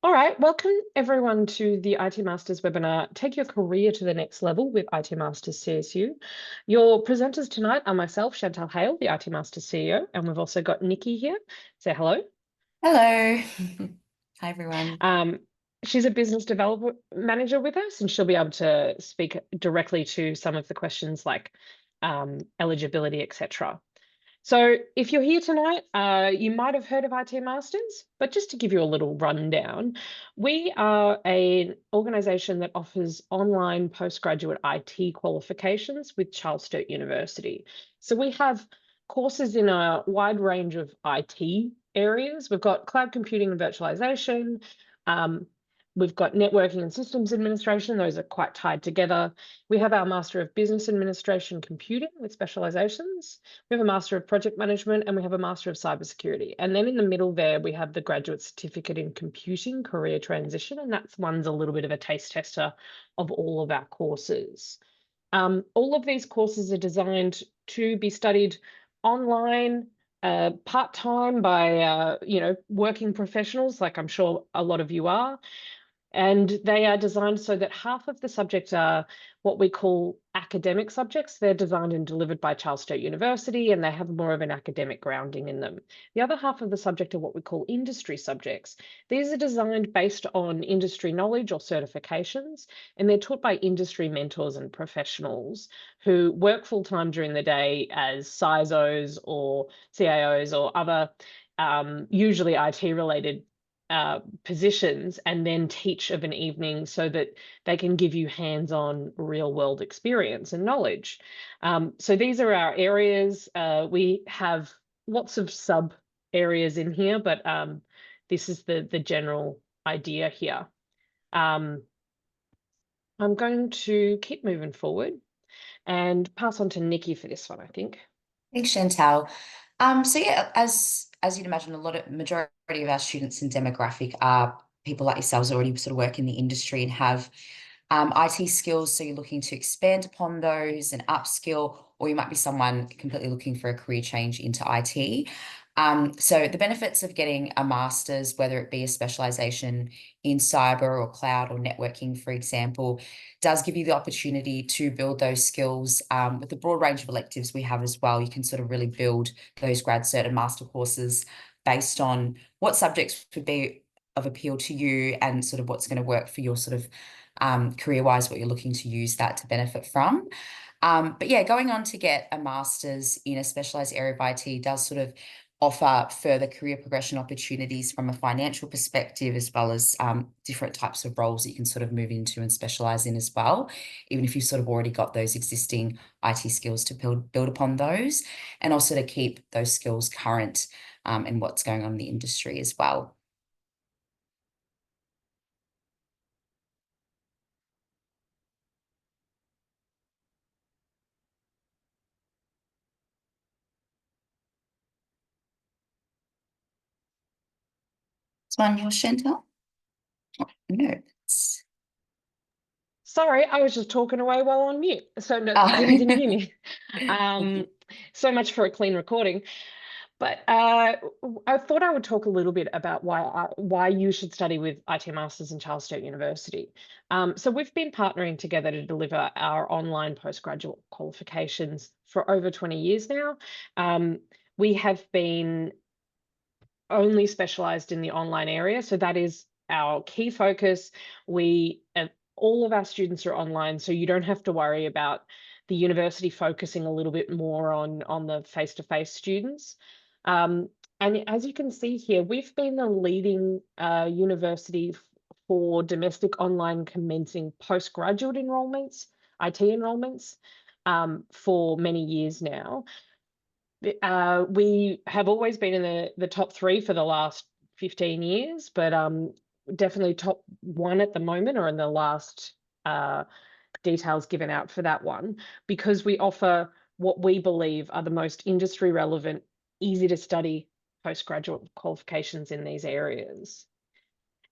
All right, welcome everyone to the IT Masters webinar, Take Your Career to the Next Level with IT Masters CSU. Your presenters tonight are myself, Chantal Hale, the IT Masters CEO, and we've also got Nikki here. Say hello. Hello. Hi, everyone. She's a business development manager with us, and she'll be able to speak directly to some of the questions like eligibility, etc. So if you're here tonight, you might have heard of IT Masters, but just to give you a little rundown, we are an organisation that offers online postgraduate IT qualifications with Charles Sturt University. So we have courses in a wide range of IT areas. We've got cloud computing and virtualization. We've got networking and systems administration. Those are quite tied together. We have our Master of Business Administration Computing with specializations. We have a Master of Project Management, and we have a Master of Cybersecurity. And then in the middle there, we have the Graduate Certificate in Computing Career Transition, and that's one's a little bit of a taste tester of all of our courses. All of these courses are designed to be studied online, part-time by working professionals, like I'm sure a lot of you are. And they are designed so that half of the subjects are what we call academic subjects. They're designed and delivered by Charles Sturt University, and they have more of an academic grounding in them. The other half of the subject are what we call industry subjects. These are designed based on industry knowledge or certifications, and they're taught by industry mentors and professionals who work full-time during the day as CISOs or CIOs or other usually IT-related positions, and then teach of an evening so that they can give you hands-on real world experience and knowledge. So these are our areas. We have lots of sub areas in here, but this is the general idea here. I'm going to keep moving forward and pass on to Nikki for this one, I think. Thanks, Chantal. So yeah, as you'd imagine, majority of our students and demographic are people like yourselves already sort of work in the industry and have IT skills. So you're looking to expand upon those and upskill, or you might be someone completely looking for a career change into IT. So the benefits of getting a master's, whether it be a specialization in cyber or cloud or networking, for example, does give you the opportunity to build those skills with the broad range of electives we have as well. You can sort of really build those grad cert and master courses based on what subjects would be of appeal to you and sort of what's going to work for your sort of career-wise, what you're looking to use that to benefit from. But yeah, going on to get a master's in a specialized area of IT does sort of offer further career progression opportunities from a financial perspective, as well as different types of roles that you can sort of move into and specialize in as well, even if you've sort of already got those existing IT skills to build upon those, and also to keep those skills current in what's going on in the industry as well. This one, your Chantal? No. Sorry, I was just talking away while on mute, so no, Oh. you didn't hear me. So much for a clean recording. But I thought I would talk a little bit about why you should study with IT Masters in Charles Sturt University. So we've been partnering together to deliver our online postgraduate qualifications for over 20 years now. We have been only specialized in the online area, so that is our key focus. All of our students are online, so you don't have to worry about the university focusing a little bit more on the face-to-face students. And as you can see here, we've been the leading university for domestic online commencing postgraduate enrollments, IT enrollments, for many years now. We have always been in the top 3 for the last 15 years, but definitely top 1 at the moment, or in the last details given out for that one, because we offer what we believe are the most industry relevant, easy to study postgraduate qualifications in these areas.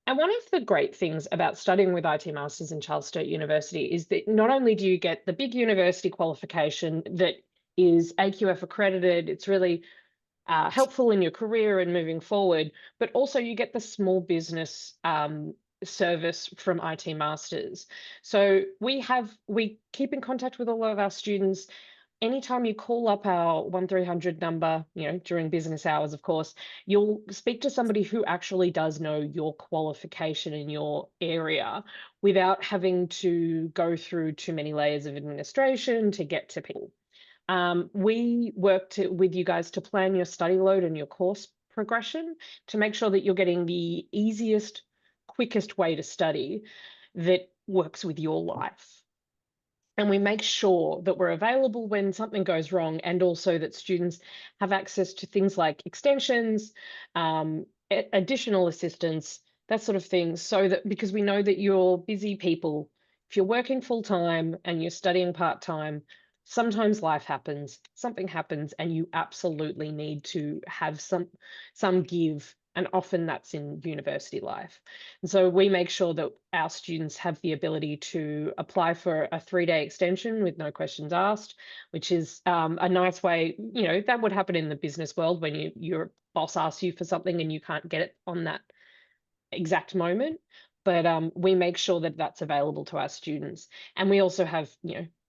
And one of the great things about studying with IT Masters in Charles Sturt University is that not only do you get the big university qualification that is AQF accredited, it's really helpful in your career and moving forward, but also you get the small business service from IT Masters. So we keep in contact with all of our students. Anytime you call up our 1300 number, during business hours, of course, you'll speak to somebody who actually does know your qualification in your area without having to go through too many layers of administration to get to people. We work with you guys to plan your study load and your course progression to make sure that you're getting the easiest, quickest way to study that works with your life. And we make sure that we're available when something goes wrong, and also that students have access to things like extensions, additional assistance, that sort of thing, so that, because we know that you're busy people, if you're working full time and you're studying part time, sometimes life happens, something happens, and you absolutely need to have some give. And often that's in university life. And so we make sure that our students have the ability to apply for a 3-day extension with no questions asked, which is a nice way, that would happen in the business world when your boss asks you for something and you can't get it on that exact moment. But we make sure that that's available to our students. And we also have,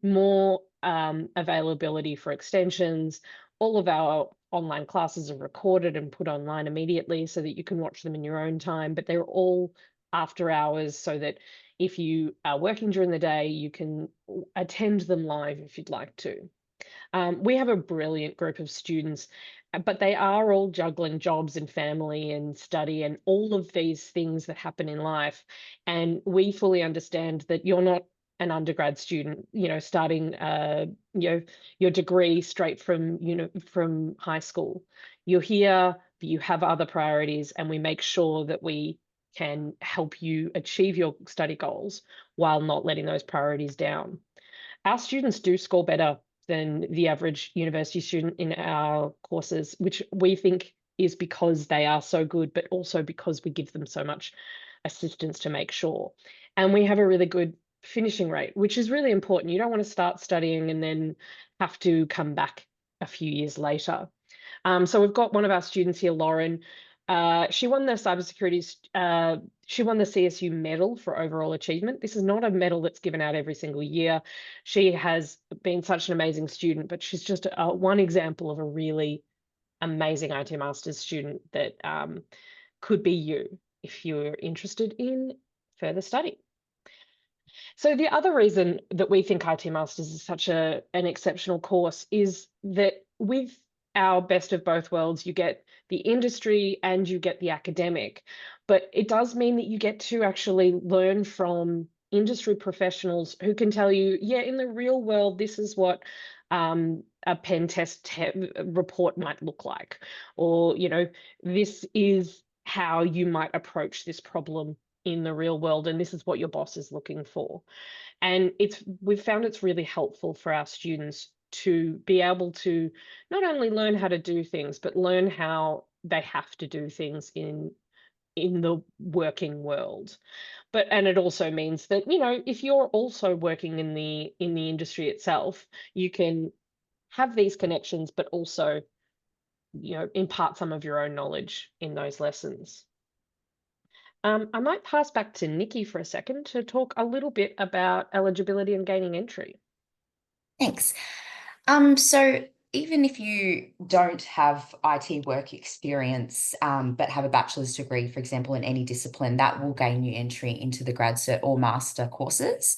more availability for extensions. All of our online classes are recorded and put online immediately so that you can watch them in your own time, but they're all after hours, so that if you are working during the day, you can attend them live if you'd like to. We have a brilliant group of students, but they are all juggling jobs and family and study and all of these things that happen in life. And we fully understand that you're not an undergrad student, starting, your degree straight from high school. You're here, but you have other priorities, and we make sure that we can help you achieve your study goals while not letting those priorities down. Our students do score better than the average university student in our courses, which we think is because they are so good, but also because we give them so much assistance to make sure. And we have a really good finishing rate, which is really important. You don't want to start studying and then have to come back a few years later. So we've got one of our students here, Lauren. She won the she won the CSU medal for overall achievement. This is not a medal that's given out every single year. She has been such an amazing student, but she's just one example of a really amazing IT Masters student that could be you if you're interested in further study. So the other reason that we think IT Masters is such an exceptional course is that with our best of both worlds, you get the industry and you get the academic, but it does mean that you get to actually learn from industry professionals who can tell you, yeah, in the real world, this is what a pen test report might look like, or, this is how you might approach this problem in the real world, and this is what your boss is looking for. And we've found it's really helpful for our students to be able to not only learn how to do things, but learn how they have to do things in the working world. And it also means that, if you're also working in the industry itself, you can have these connections, but also, impart some of your own knowledge in those lessons. I might pass back to Nikki for a second to talk a little bit about eligibility and gaining entry. Thanks. So even if you don't have IT work experience, but have a bachelor's degree, for example, in any discipline, that will gain you entry into the grad cert or master courses.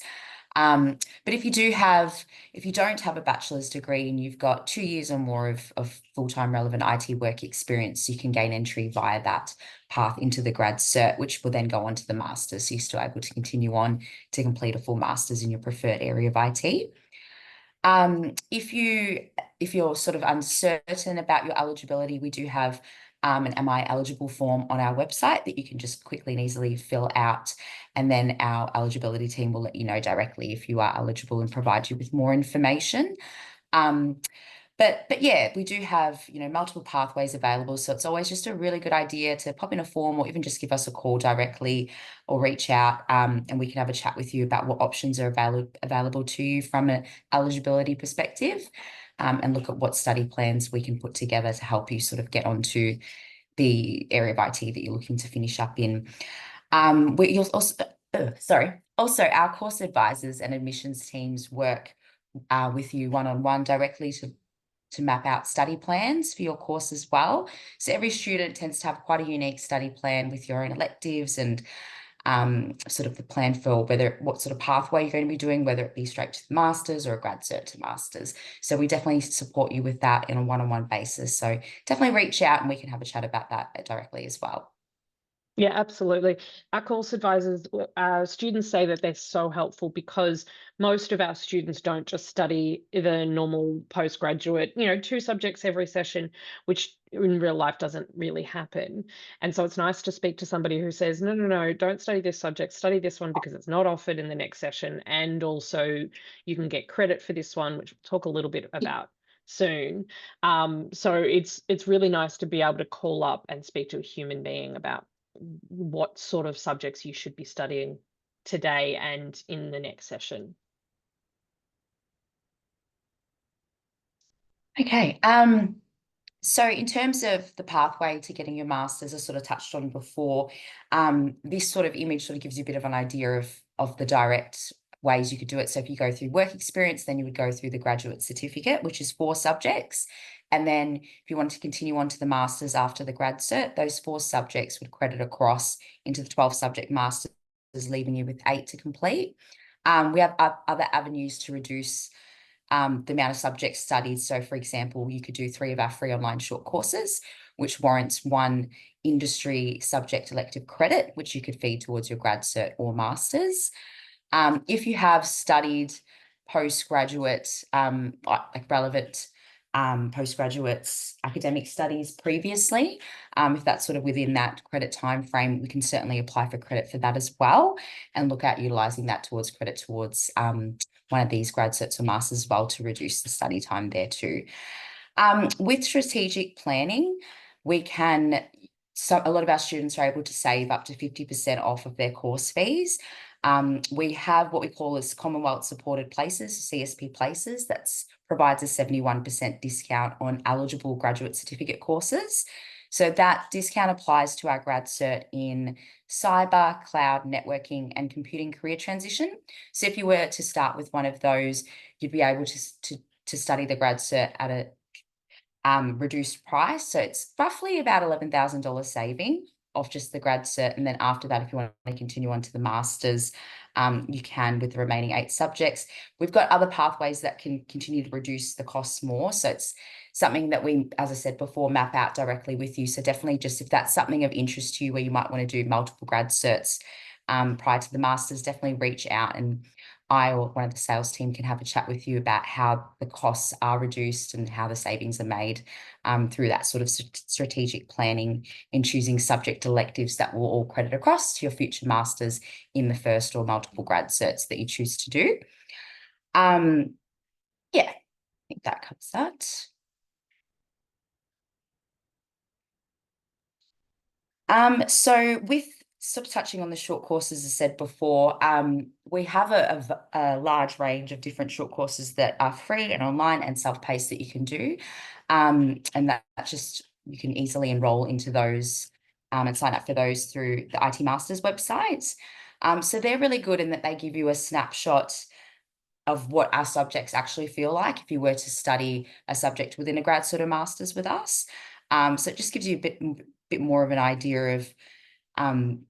But if you don't have a bachelor's degree and you've got 2 years or more of full-time relevant IT work experience, you can gain entry via that path into the grad cert, which will then go on to the master's. So you're still able to continue on to complete a full master's in your preferred area of IT. If you're sort of uncertain about your eligibility, we do have an Am I Eligible form on our website that you can just quickly and easily fill out. And then our eligibility team will let you know directly if you are eligible and provide you with more information. But yeah, we do have, multiple pathways available. So it's always just a really good idea to pop in a form or even just give us a call directly or reach out, and we can have a chat with you about what options are available to you from an eligibility perspective. and look at what study plans we can put together to help you sort of get onto the area of IT that you're looking to finish up in. You'll also, also our course advisors and admissions teams work with you one-on-one directly to map out study plans for your course as well. So every student tends to have quite a unique study plan with your own electives and sort of the plan for what sort of pathway you're going to be doing, whether it be straight to the masters or a grad cert to masters. So we definitely support you with that in a one-on-one basis. So definitely reach out and we can have a chat about that directly as well. Yeah, absolutely. Our course advisors, our students say that they're so helpful because most of our students don't just study the normal postgraduate, 2 subjects every session, which in real life doesn't really happen. And so it's nice to speak to somebody who says, no, no, no, don't study this subject, study this one because it's not offered in the next session. And also you can get credit for this one, which we'll talk a little bit about soon. So it's really nice to be able to call up and speak to a human being about what sort of subjects you should be studying today and in the next session. Okay. So in terms of the pathway to getting your master's, I sort of touched on before, this sort of image sort of gives you a bit of an idea of the direct ways you could do it. So if you go through work experience, then you would go through the graduate certificate, which is 4 subjects. And then if you want to continue on to the master's after the grad cert, those 4 subjects would credit across into the 12 subject master's, leaving you with 8 to complete. We have other avenues to reduce the amount of subjects studied. So for example, you could do 3 of our free online short courses, which warrants 1 industry subject elective credit, which you could feed towards your grad cert or master's. If you have studied postgraduate, like relevant postgraduate academic studies previously, if that's sort of within that credit time frame, we can certainly apply for credit for that as well and look at utilising that towards credit towards one of these grad certs or masters as well to reduce the study time there too. With strategic planning, a lot of our students are able to save up to 50% off of their course fees. We have what we call as Commonwealth supported places, CSP places, that provides a 71% discount on eligible graduate certificate courses. So that discount applies to our grad cert in cyber, cloud, networking, and computing career transition. So if you were to start with one of those, you'd be able to study the grad cert at a reduced price. So it's roughly about $11,000 saving off just the grad cert. And then after that, if you want to continue on to the masters, you can with the remaining 8 subjects. We've got other pathways that can continue to reduce the costs more. So it's something that we, as I said before, map out directly with you. So definitely just if that's something of interest to you where you might want to do multiple grad certs prior to the masters, definitely reach out and I or one of the sales team can have a chat with you about how the costs are reduced and how the savings are made through that sort of strategic planning and choosing subject electives that will all credit across to your future masters in the first or multiple grad certs that you choose to do. Yeah, I think that covers that. So with sort of touching on the short courses, as I said before, we have a large range of different short courses that are free and online and self-paced that you can do. And that just, you can easily enroll into those and sign up for those through the IT Masters website. So they're really good in that they give you a snapshot of what our subjects actually feel like if you were to study a subject within a grad sort of masters with us. So it just gives you a bit more of an idea of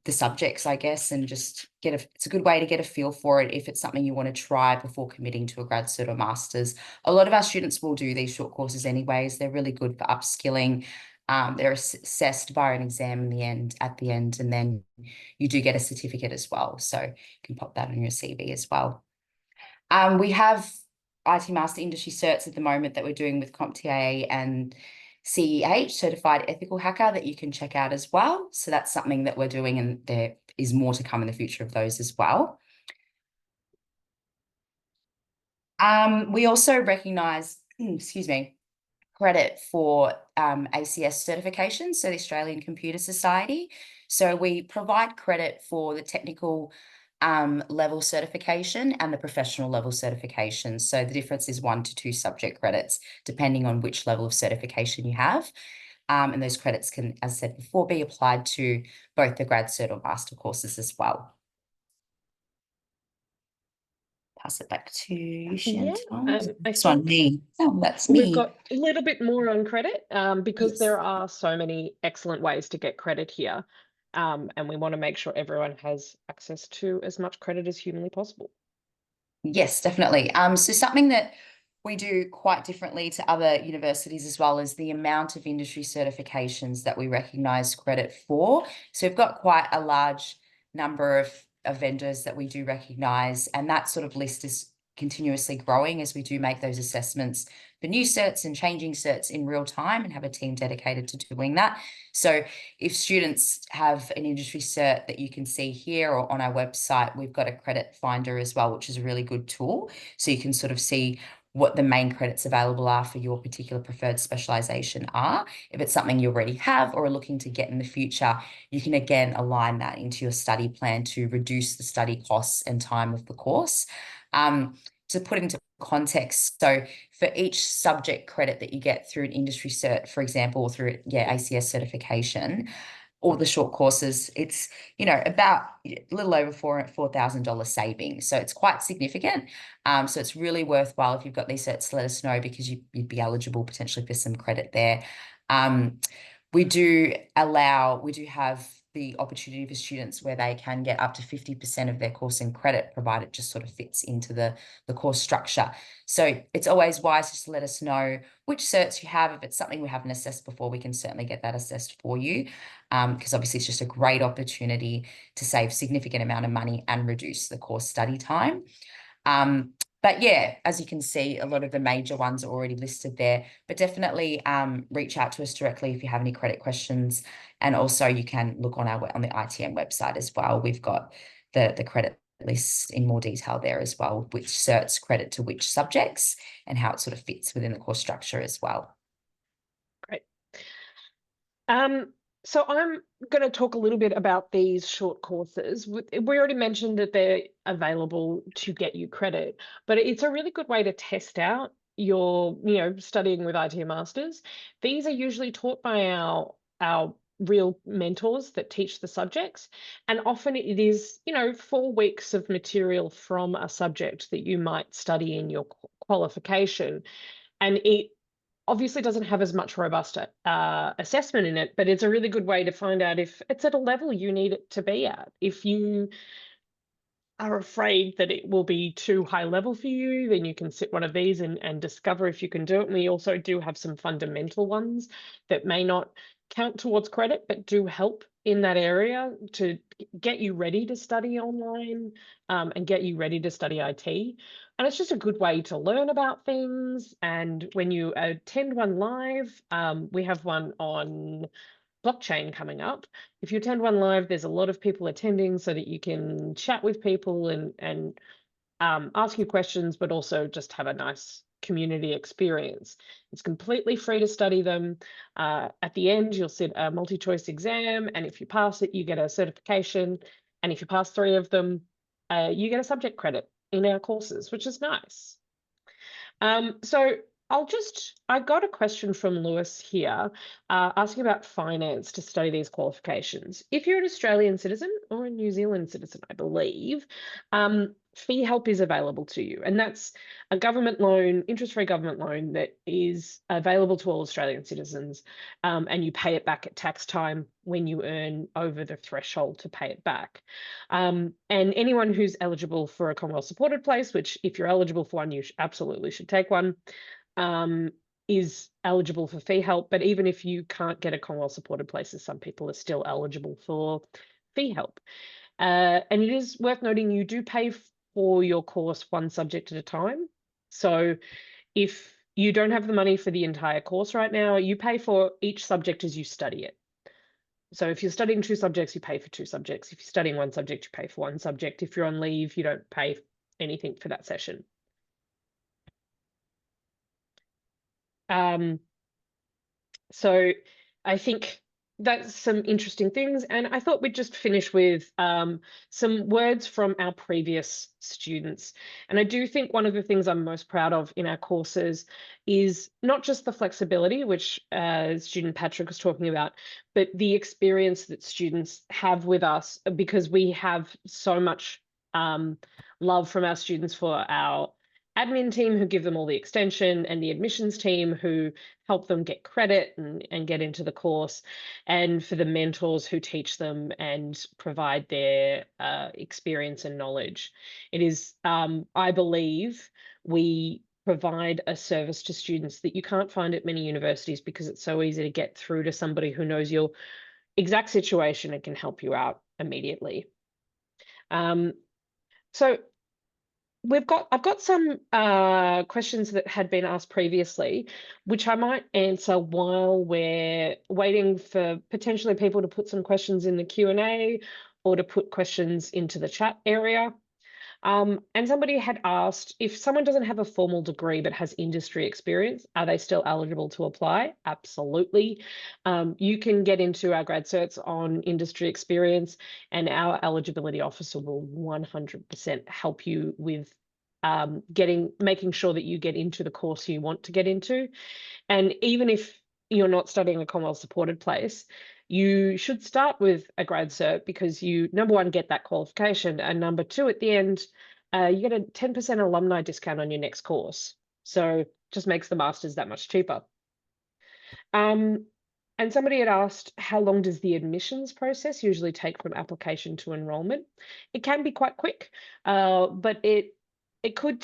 the subjects, I guess, and just it's a good way to get a feel for it if it's something you want to try before committing to a grad cert or masters. A lot of our students will do these short courses anyways. They're really good for upskilling. They're assessed via an exam at the end, and then you do get a certificate as well. So you can pop that on your CV as well. We have IT Master Industry Certs at the moment that we're doing with CompTIA and CEH, Certified Ethical Hacker, that you can check out as well. So that's something that we're doing, and there is more to come in the future of those as well. We also recognise, excuse me, credit for ACS certification, so the Australian Computer Society. So we provide credit for the technical level certification and the professional level certification. So the difference is 1 to 2 subject credits, depending on which level of certification you have. And those credits can, as I said before, be applied to both the grad cert or master courses as well. Pass it back to you, Yeah, Chantal. I This one, think me. Oh, that's we've me. got a little bit more on credit because Yes. there are so many excellent ways to get credit here. And we want to make sure everyone has access to as much credit as humanly possible. Yes, definitely. So something that we do quite differently to other universities as well is the amount of industry certifications that we recognise credit for. So we've got quite a large number of vendors that we do recognise, and that sort of list is continuously growing as we do make those assessments for new certs and changing certs in real time and have a team dedicated to doing that. So if students have an industry cert that you can see here or on our website, we've got a credit finder as well, which is a really good tool. So you can sort of see what the main credits available are for your particular preferred specialization are. If it's something you already have or are looking to get in the future, you can again align that into your study plan to reduce the study costs and time of the course. To put into context, so for each subject credit that you get through an industry cert, for example, or through ACS certification, or the short courses, it's about a little over $4,000 savings. So it's quite significant. So it's really worthwhile if you've got these certs to let us know, because you'd be eligible potentially for some credit there. We do have the opportunity for students where they can get up to 50% of their course in credit, provided it just sort of fits into the course structure. So it's always wise just to let us know which certs you have. If it's something we haven't assessed before, we can certainly get that assessed for you, because obviously it's just a great opportunity to save significant amount of money and reduce the course study time. But yeah, as you can see, a lot of the major ones are already listed there, but definitely reach out to us directly if you have any credit questions. And also you can look on the ITM website as well. We've got the credit lists in more detail there as well, which certs credit to which subjects and how it sort of fits within the course structure as well. Great. So I'm going to talk a little bit about these short courses. We already mentioned that they're available to get you credit, but it's a really good way to test out your, studying with IT Masters. These are usually taught by our real mentors that teach the subjects, and often it is, 4 weeks of material from a subject that you might study in your qualification, and it obviously doesn't have as much robust assessment in it, but it's a really good way to find out if it's at a level you need it to be at. If you are afraid that it will be too high level for you, then you can sit one of these and discover if you can do it. And we also do have some fundamental ones that may not count towards credit, but do help in that area to get you ready to study online, and get you ready to study IT. And it's just a good way to learn about things. And when you attend one live, we have one on blockchain coming up. If you attend one live, there's a lot of people attending so that you can chat with people and ask you questions, but also just have a nice community experience. It's completely free to study them. At the end, you'll sit a multi-choice exam, and if you pass it, you get a certification. And if you pass 3 of them, you get a subject credit in our courses, which is nice. So I got a question from Lewis here, asking about finance to study these qualifications. If you're an Australian citizen or a New Zealand citizen, I believe, fee help is available to you. And that's a government loan, interest-free government loan that is available to all Australian citizens. And you pay it back at tax time when you earn over the threshold to pay it back. And anyone who's eligible for a Commonwealth supported place, which if you're eligible for one, you absolutely should take one, is eligible for fee help. But even if you can't get a Commonwealth supported places, some people are still eligible for fee help. And it is worth noting you do pay for your course one subject at a time. So if you don't have the money for the entire course right now, you pay for each subject as you study it. So if you're studying 2 subjects, you pay for 2 subjects. If you're studying 1 subject, you pay for 1 subject. If you're on leave, you don't pay anything for that session. So I think that's some interesting things. And I thought we'd just finish with some words from our previous students. And I do think one of the things I'm most proud of in our courses is not just the flexibility, which student Patrick was talking about, but the experience that students have with us, because we have so much love from our students for our admin team who give them all the extension, and the admissions team who help them get credit and get into the course, and for the mentors who teach them and provide their experience and knowledge. It is, I believe, we provide a service to students that you can't find at many universities, because it's so easy to get through to somebody who knows your exact situation and can help you out immediately. So I've got some questions that had been asked previously, which I might answer while we're waiting for potentially people to put some questions in the Q&A or to put questions into the chat area. And somebody had asked, if someone doesn't have a formal degree but has industry experience, are they still eligible to apply? Absolutely. You can get into our grad certs on industry experience, and our eligibility officer will 100% help you with making sure that you get into the course you want to get into. And even if you're not studying a Commonwealth supported place, you should start with a grad cert, because you, number one, get that qualification, and number two, at the end, you get a 10% alumni discount on your next course. So just makes the masters that much cheaper. And somebody had asked, how long does the admissions process usually take from application to enrollment? It can be quite quick, but it could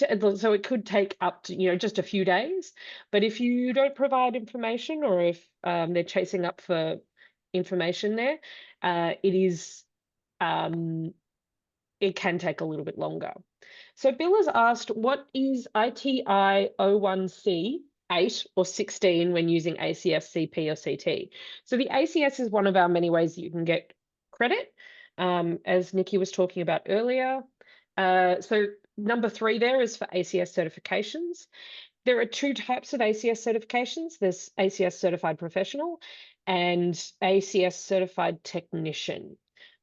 take up to just a few days. But if you don't provide information, or if they're chasing up for information there, it can take a little bit longer. So Bill has asked, what is ITI 01C 8 or 16 when using ACS, CP, or CT? So the ACS is one of our many ways that you can get credit, as Nikki was talking about earlier. So number 3 there is for ACS certifications. There are 2 types of ACS certifications. There's ACS Certified Professional and ACS Certified Technician,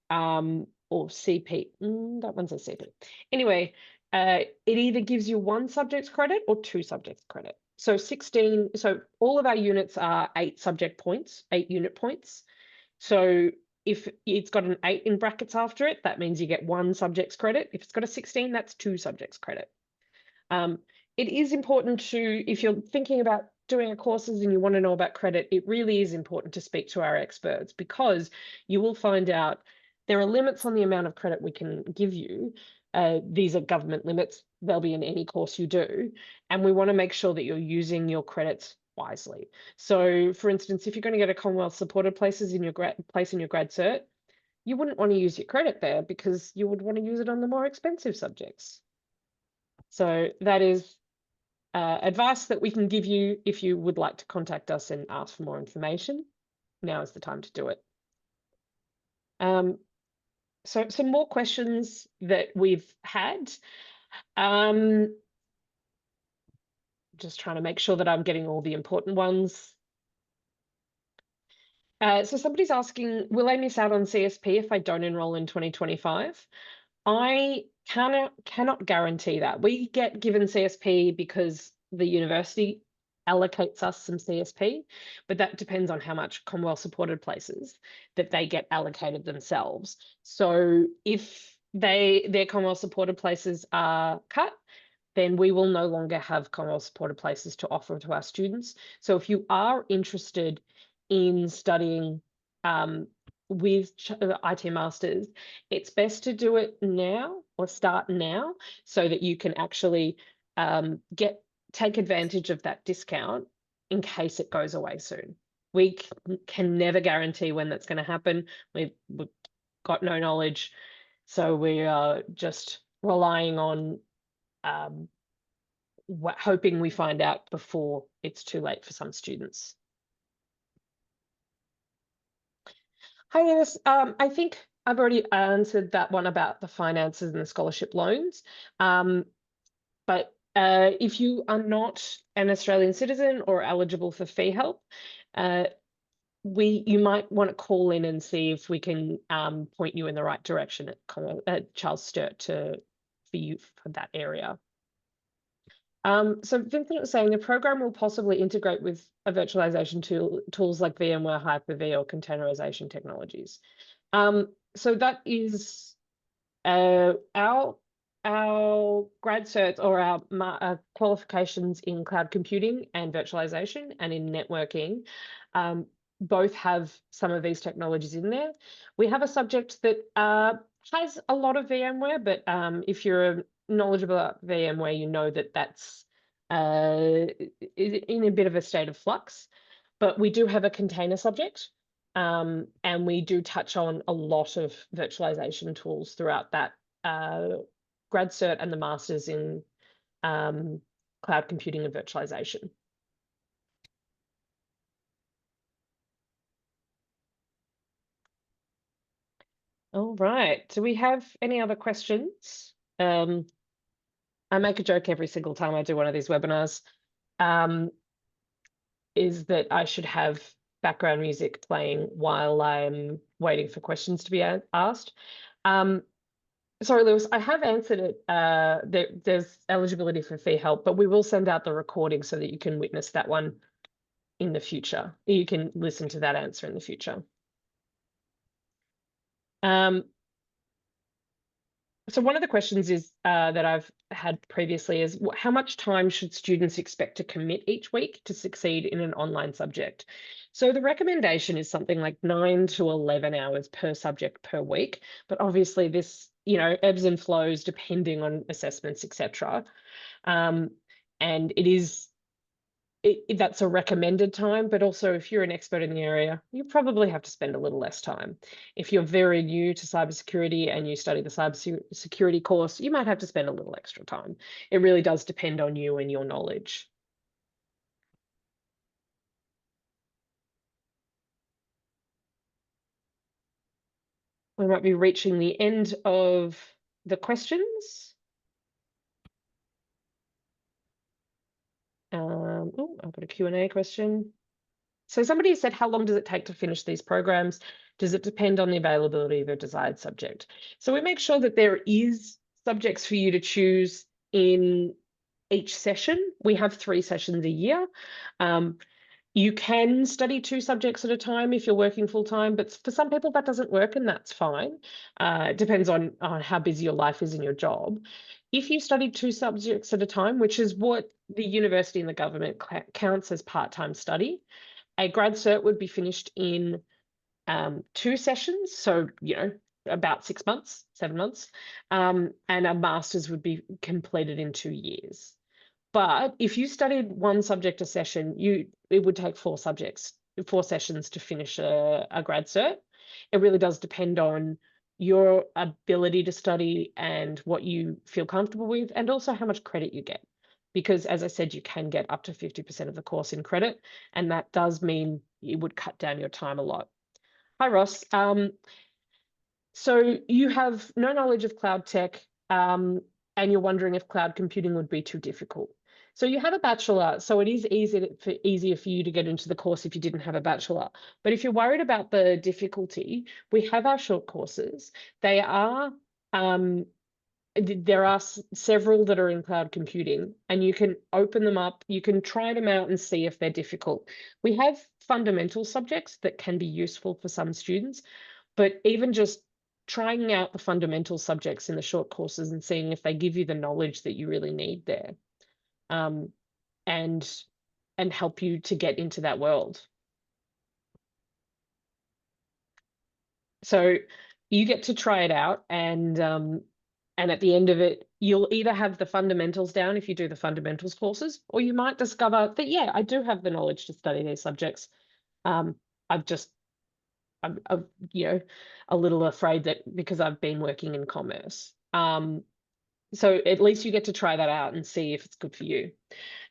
or CP. That one's a CP. Anyway, it either gives you 1 subject's credit or 2 subjects credit. So all of our units are 8 subject points, 8 unit points. So if it's got an 8 in brackets after it, that means you get 1 subject's credit. If it's got a 16, that's 2 subjects credit. It is important to, if you're thinking about doing a courses and you want to know about credit, it really is important to speak to our experts, because you will find out there are limits on the amount of credit we can give you. These are government limits. They'll be in any course you do. And we want to make sure that you're using your credits wisely. So for instance, if you're going to get a Commonwealth supported places in your grad cert, you wouldn't want to use your credit there, because you would want to use it on the more expensive subjects. So that is advice that we can give you if you would like to contact us and ask for more information. Now is the time to do it. So some more questions that we've had. Just trying to make sure that I'm getting all the important ones. So somebody's asking, will I miss out on CSP if I don't enroll in 2025? I cannot guarantee that. We get given CSP because the university allocates us some CSP, but that depends on how much Commonwealth supported places that they get allocated themselves. So if their Commonwealth supported places are cut, then we will no longer have Commonwealth supported places to offer to our students. So if you are interested in studying with IT Masters, it's best to do it now, or start now, so that you can actually take advantage of that discount in case it goes away soon. We can never guarantee when that's going to happen. We've got no knowledge, so we are just relying on hoping we find out before it's too late for some students. Hi, Dennis. I think I've already answered that one about the finances and the scholarship loans. But if you are not an Australian citizen or eligible for fee help, you might want to call in and see if we can point you in the right direction at Charles Sturt for you for that area. So Vincent was saying the program will possibly integrate with a virtualization tools like VMware, Hyper-V, or containerization technologies. So that is our grad certs or our qualifications in cloud computing and virtualization and in networking both have some of these technologies in there. We have a subject that has a lot of VMware, but if you're knowledgeable about VMware, you know that that's in a bit of a state of flux. But we do have a container subject, and we do touch on a lot of virtualization tools throughout that grad cert and the masters in cloud computing and virtualization. All right. Do we have any other questions? I make a joke every single time I do one of these webinars, is that I should have background music playing while I'm waiting for questions to be asked. Sorry, Lewis, I have answered it. There's eligibility for fee help, but we will send out the recording so that you can witness that one in the future. You can listen to that answer in the future. So one of the questions is that I've had previously is how much time should students expect to commit each week to succeed in an online subject? So the recommendation is something like 9 to 11 hours per subject per week, but obviously this, ebbs and flows depending on assessments, etc. And it is that's a recommended time, but also if you're an expert in the area, you probably have to spend a little less time. If you're very new to cybersecurity and you study the cybersecurity course, you might have to spend a little extra time. It really does depend on you and your knowledge. We might be reaching the end of the questions. Oh, I've got a Q&A question. So somebody said, how long does it take to finish these programs? Does it depend on the availability of a desired subject? So we make sure that there is subjects for you to choose in each session. We have 3 sessions a year. You can study 2 subjects at a time if you're working full time, but for some people that doesn't work, and that's fine. It depends on how busy your life is in your job. If you study 2 subjects at a time, which is what the university and the government counts as part-time study, a grad cert would be finished in 2 sessions, so about 6 months, 7 months, and a master's would be completed in 2 years. But if you studied 1 subject a session, it would take 4 sessions to finish a grad cert. It really does depend on your ability to study and what you feel comfortable with, and also how much credit you get. Because as I said, you can get up to 50% of the course in credit, and that does mean it would cut down your time a lot. Hi, Ross. So you have no knowledge of cloud tech, and you're wondering if cloud computing would be too difficult. So you have a bachelor, so it is easier for you to get into the course if you didn't have a bachelor. But if you're worried about the difficulty, we have our short courses. They are there are several that are in cloud computing, and you can open them up, you can try them out and see if they're difficult. We have fundamental subjects that can be useful for some students, but even just trying out the fundamental subjects in the short courses and seeing if they give you the knowledge that you really need there, and help you to get into that world. So you get to try it out, and at the end of it, you'll either have the fundamentals down if you do the fundamentals courses, or you might discover that, yeah, I do have the knowledge to study these subjects. I'm a little afraid that because I've been working in commerce. So at least you get to try that out and see if it's good for you.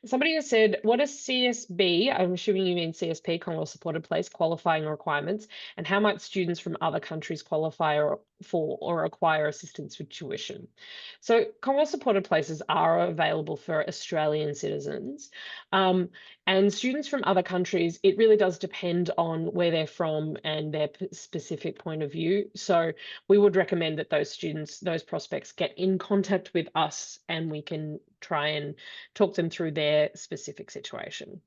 Somebody has said, what is CSB? I'm assuming you mean CSP, Commonwealth Supported Place, qualifying requirements, and how might students from other countries qualify for or acquire assistance with tuition? So Commonwealth Supported Places are available for Australian citizens. And students from other countries, it really does depend on where they're from and their specific point of view. So we would recommend that those students, those prospects, get in contact with us and we can try and talk them through their specific situation.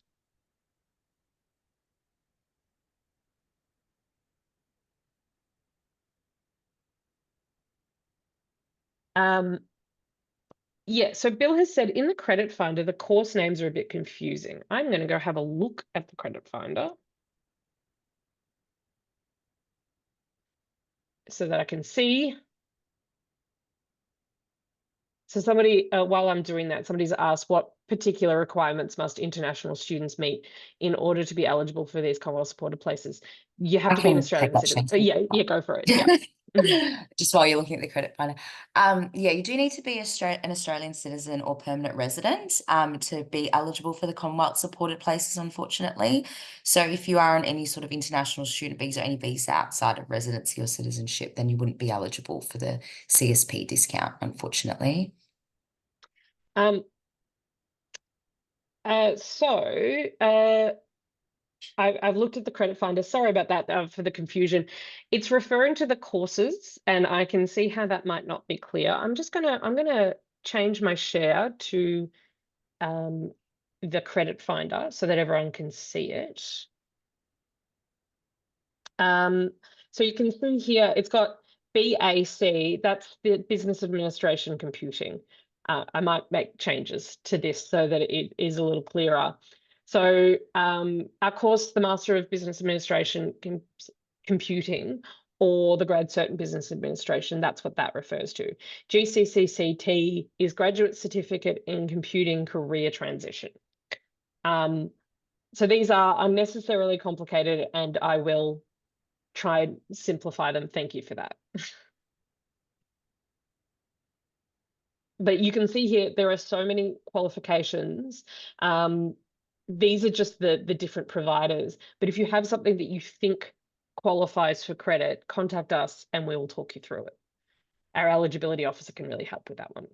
Yeah, so Bill has said in the credit finder, the course names are a bit confusing. I'm going to go have a look at the credit finder so that I can see. So somebody, while I'm doing that, somebody's asked what particular requirements must international students meet in order to be eligible for these Commonwealth supported places? You have I to be an can take Australian that, citizen. Shanti. Yeah, go for it. Yeah. Just while you're looking at the credit finder. Yeah, you do need to be an Australian citizen or permanent resident to be eligible for the Commonwealth supported places, unfortunately. So if you are on any sort of international student visa, any visa outside of residency or citizenship, then you wouldn't be eligible for the CSP discount, unfortunately. Um, I've looked at the credit finder. Sorry about that for the confusion. It's referring to the courses, and I can see how that might not be clear. I'm gonna change my share to the credit finder so that everyone can see it. So you can see here it's got BAC. That's the Business Administration Computing. I might make changes to this so that it is a little clearer. So our course, the Master of Business Administration Computing, or the Grad Cert in Business Administration, that's what that refers to. GCCCT is Graduate Certificate in Computing Career Transition. So these are unnecessarily complicated, and I will try and simplify them. Thank you for that. But you can see here, there are so many qualifications. These are just the different providers. But if you have something that you think qualifies for credit, contact us and we will talk you through it. Our eligibility officer can really help with that one.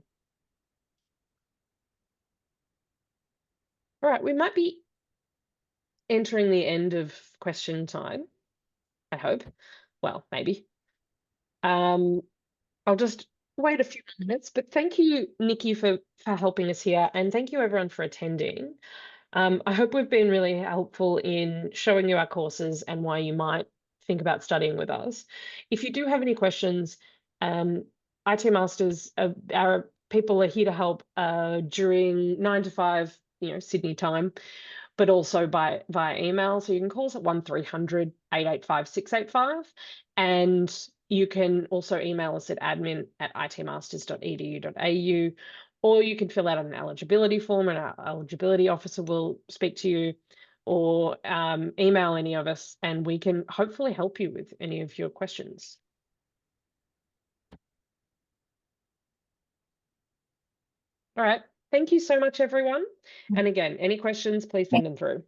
All right, we might be entering the end of question time, I hope. Well, maybe. I'll just wait a few minutes, but thank you, Nikki, for helping us here, and thank you everyone for attending. I hope we've been really helpful in showing you our courses and why you might think about studying with us. If you do have any questions, IT Masters, our people are here to help during 9 to 5, Sydney time, but also via email. So you can call us at 1300 885 685, and you can also email us at admin@itmasters.edu.au, or you can fill out an eligibility form and our eligibility officer will speak to you, or email any of us and we can hopefully help you with any of your questions. All right. Thank you so much, everyone. And again, any questions, please send them through.